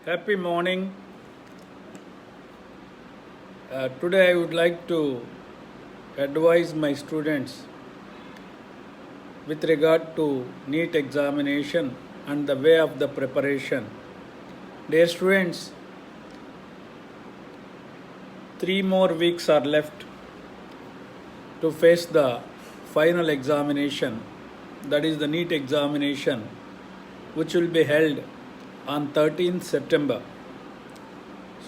Happy morning. Today I would like to advise my students with regard to NEET examination and the way of the preparation. Dear students, 3 more weeks are left to face the final examination, that is the NEET examination, which will be held on 13th September.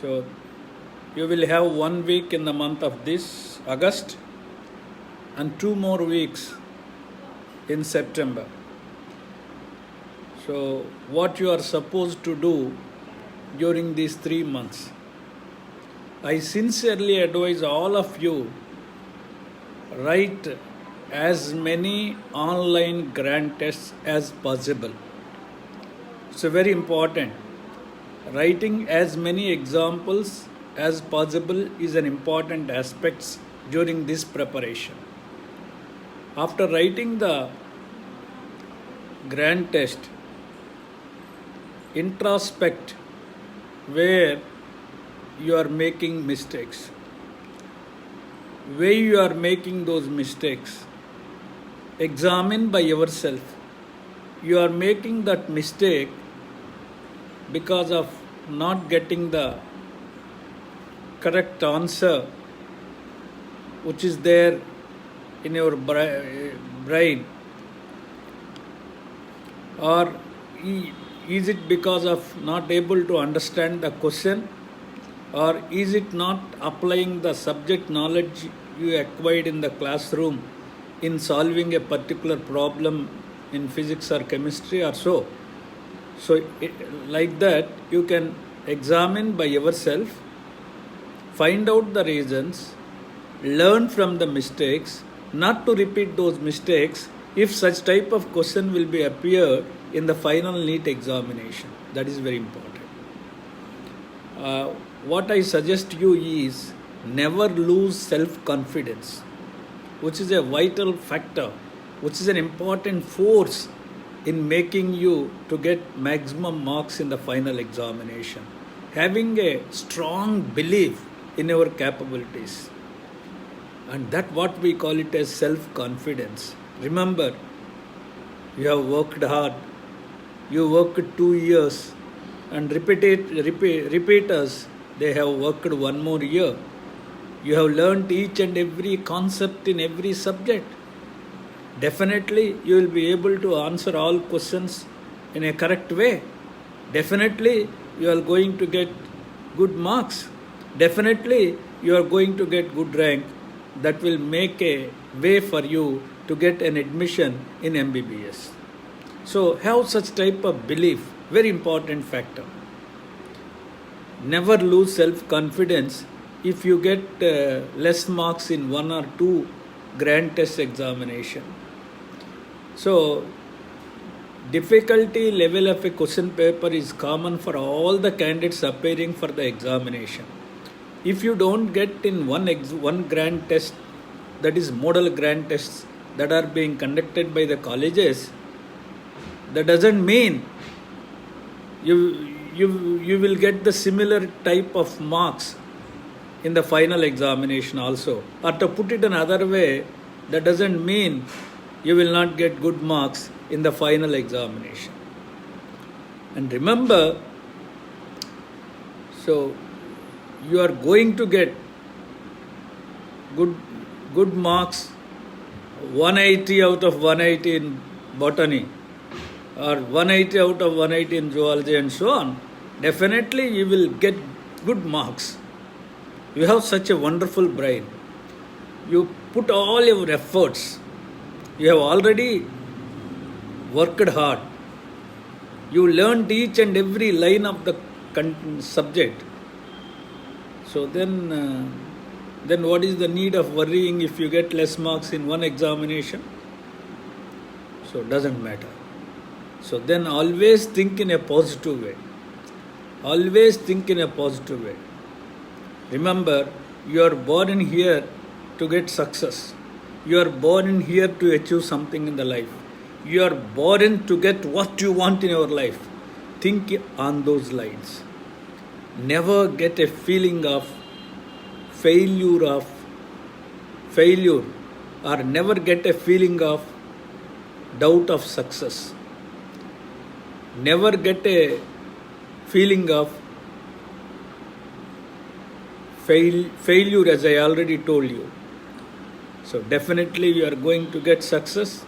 So you will have 1 week in the month of this August and 2 more weeks in September. So what you are supposed to do during these 3 months? I sincerely advise all of you, write as many online grand tests as possible. So very important. Writing as many examples as possible is an important aspect during this preparation. After writing the grand test, introspect where you are making mistakes. Where you are making those mistakes, examine by yourself. You are making that mistake because of not getting the correct answer which is there in your brain, or is it because of not able to understand the question, or is it not applying the subject knowledge you acquired in the classroom in solving a particular problem in physics or chemistry or so. So like that you can examine by yourself, find out the reasons, learn from the mistakes, not to repeat those mistakes if such type of question will be appear in the final NEET examination. That is very important. What I suggest you is never lose self-confidence, which is a vital factor, which is an important force in making you to get maximum marks in the final examination. Having a strong belief in your capabilities, and that what we call it as self-confidence. Remember, you have worked hard, you worked 2 years, and repeaters, they have worked 1 more year. You have learnt each and every concept in every subject. Definitely you will be able to answer all questions in a correct way. Definitely you are going to get good marks. Definitely you are going to get good rank. That will make a way for you to get an admission in MBBS. So have such type of belief, very important factor. Never lose self-confidence if you get less marks in 1 or 2 grand test examination. So difficulty level of a question paper is common for all the candidates appearing for the examination. If you don't get in one grand test, that is model grand tests that are being conducted by the colleges, that doesn't mean you will get the similar type of marks in the final examination also. Or to put it another way, that doesn't mean you will not get good marks in the final examination. And remember, so you are going to get good marks, 180 out of 180 in botany, or 180 out of 180 in zoology and so on. Definitely you will get good marks. You have such a wonderful brain. You put all your efforts. You have already worked hard. You learned each and every line of the subject. So then what is the need of worrying if you get less marks in one examination? So it doesn't matter. So then always think in a positive way. Always think in a positive way. Remember, you are born in here to get success. You are born in here to achieve something in the life. You are born to get what you want in your life. Think on those lines. never get a feeling of failure of failure, or never get a feeling of doubt of success. Never get a feeling of failure, as I already told you. So definitely you are going to get success.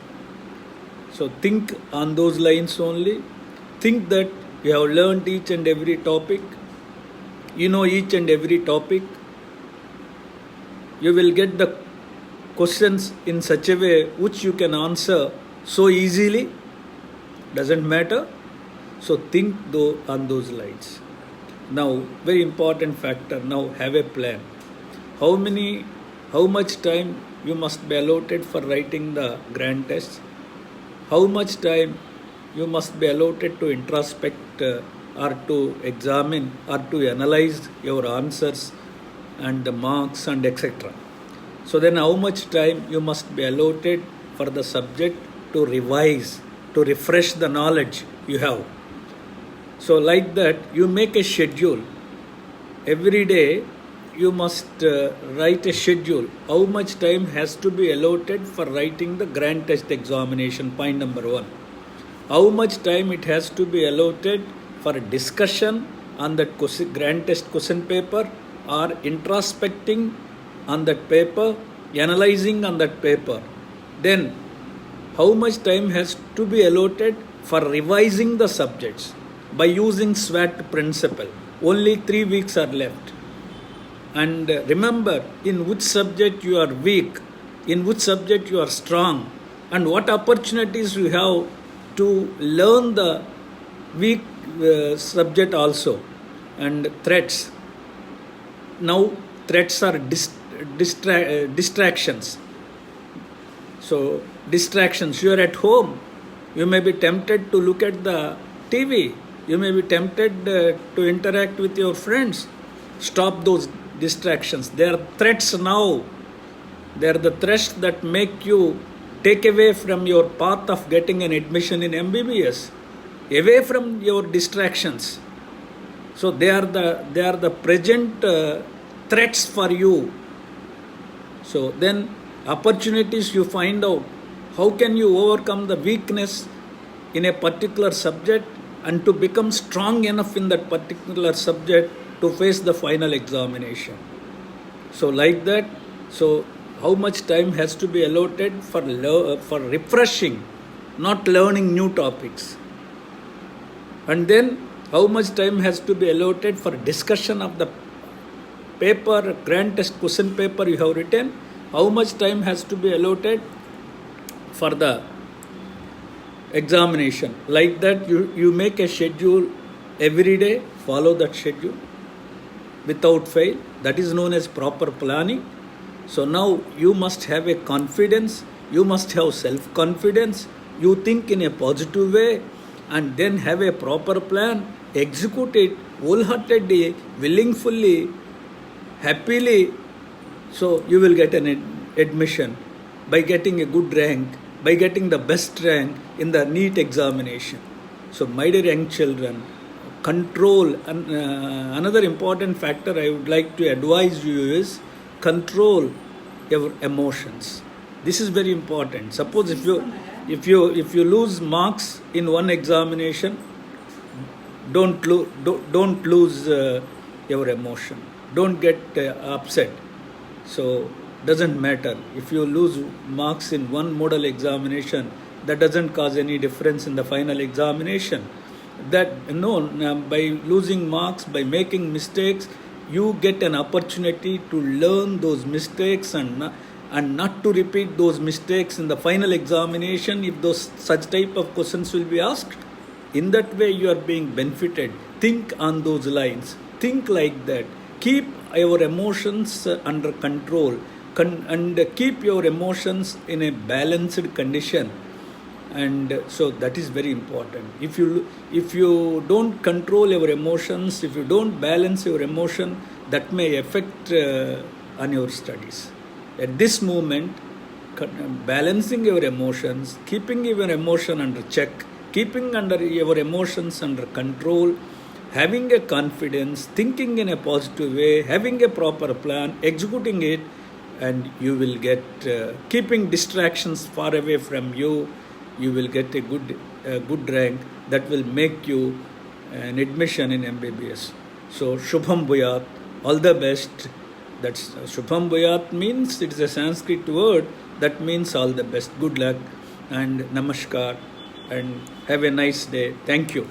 So think on those lines only. Think that you have learned each and every topic. You know each and every topic. You will get the questions in such a way which you can answer so easily. Doesn't matter. So think though on those lines. Now, very important factor. Now have a plan. How much time you must be allotted for writing the grand test? How much time you must be allotted to introspect or to examine or to analyze your answers and the marks and etc. So then how much time you must be allotted for the subject to revise, to refresh the knowledge you have. So like that you make a schedule. Every day you must write a schedule. How much time has to be allotted for writing the grand test examination, point number 1. How much time it has to be allotted for discussion on that grand test question paper, or introspecting on that paper, analyzing on that paper. Then how much time has to be allotted for revising the subjects by using SWOT principle. Only 3 weeks are left. And remember in which subject you are weak, in which subject you are strong, and what opportunities you have to learn the weak subject also, and threats. Now threats are distractions. So distractions, you are at home, you may be tempted to look at the TV, you may be tempted to interact with your friends. Stop those distractions. They are threats now. They are the threats that make you take away from your path of getting an admission in MBBS, away from your distractions. So they are the present threats for you. So then opportunities you find out. How can you overcome the weakness in a particular subject and to become strong enough in that particular subject to face the final examination? So like that, so how much time has to be allotted for refreshing, not learning new topics? And then how much time has to be allotted for discussion of the paper, grand test question paper you have written? How much time has to be allotted for the examination? Like that you make a schedule every day, follow that schedule without fail. That is known as proper planning. So now you must have a confidence, you must have self-confidence, you think in a positive way, and then have a proper plan, execute it wholeheartedly, willingly, happily. So you will get an admission by getting a good rank, by getting the best rank in the NEET examination. So my dear young children, control, and another important factor I would like to advise you is control your emotions. This is very important. Suppose if you lose marks in one examination, don't lose your emotion. Don't get upset. So doesn't matter if you lose marks in one model examination. That doesn't cause any difference in the final examination. By losing marks, by making mistakes, you get an opportunity to learn those mistakes and not to repeat those mistakes in the final examination if those such type of questions will be asked. In that way you are being benefited. Think on those lines. Think like that. Keep your emotions under control and keep your emotions in a balanced condition. And so that is very important. If you don't control your emotions, if you don't balance your emotion, that may affect on your studies. At this moment, balancing your emotions, keeping your emotion under check, keeping your emotions under control, having a confidence, thinking in a positive way, having a proper plan, executing it, and you will get, keeping distractions far away from you, you will get a good rank that will make you an admission in MBBS. So Shubham Bhuyat, all the best. That's Shubham Bhuyat means, it is a Sanskrit word that means all the best. Good luck and namaskar and have a nice day. Thank you.